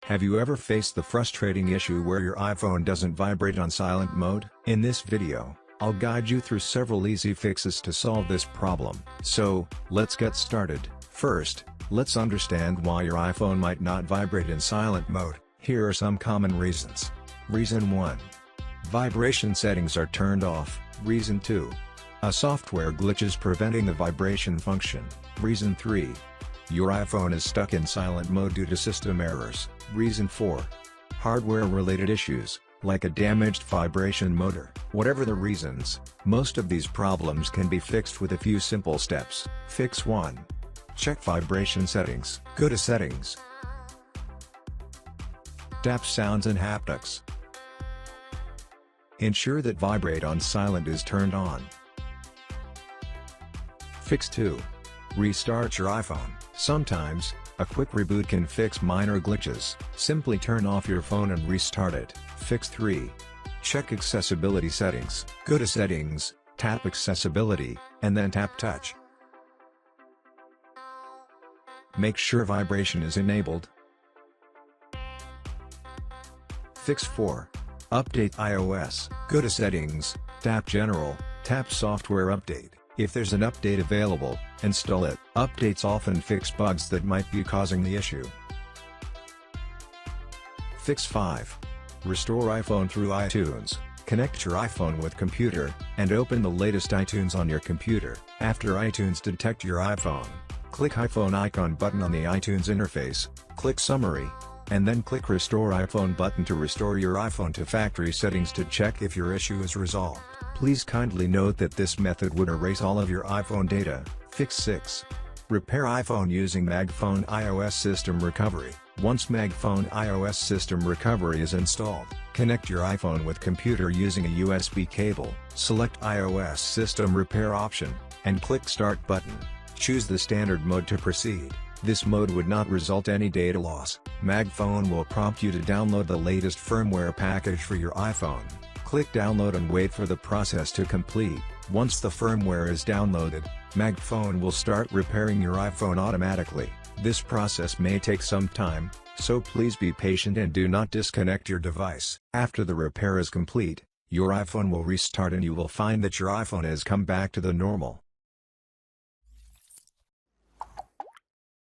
Have you ever faced the frustrating issue where your iPhone doesn't vibrate on silent mode? In this video, I'll guide you through several easy fixes to solve this problem. So, let's get started. First, let's understand why your iPhone might not vibrate in silent mode. Here are some common reasons. Reason 1. Vibration settings are turned off. Reason 2. A software glitch is preventing the vibration function. Reason 3. Your iPhone is stuck in silent mode due to system errors. Reason 4. Hardware-related issues, like a damaged vibration motor. Whatever the reasons, most of these problems can be fixed with a few simple steps. Fix 1. Check vibration settings. Go to Settings. Tap Sounds and Haptics. Ensure that Vibrate on Silent is turned on. Fix 2. Restart your iPhone. Sometimes, a quick reboot can fix minor glitches. Simply turn off your phone and restart it. Fix 3. Check accessibility settings. Go to Settings, tap Accessibility, and then tap Touch. Make sure vibration is enabled. Fix 4. Update iOS. Go to Settings, tap General, tap Software Update. If there's an update available, install it. Updates often fix bugs that might be causing the issue. Fix 5. Restore iPhone through iTunes. Connect your iPhone with computer, and open the latest iTunes on your computer. After iTunes detect your iPhone, click iPhone icon button on the iTunes interface, click Summary, and then click Restore iPhone button to restore your iPhone to factory settings to check if your issue is resolved. Please kindly note that this method would erase all of your iPhone data. Fix 6. Repair iPhone using MagFone iOS System Recovery. Once MagFone iOS System Recovery is installed, connect your iPhone with computer using a USB cable. Select iOS System Repair option, and click Start button. Choose the standard mode to proceed. This mode would not result any data loss. MagFone will prompt you to download the latest firmware package for your iPhone. Click Download and wait for the process to complete. Once the firmware is downloaded, MagFone will start repairing your iPhone automatically. This process may take some time, so please be patient and do not disconnect your device. After the repair is complete, your iPhone will restart and you will find that your iPhone has come back to the normal.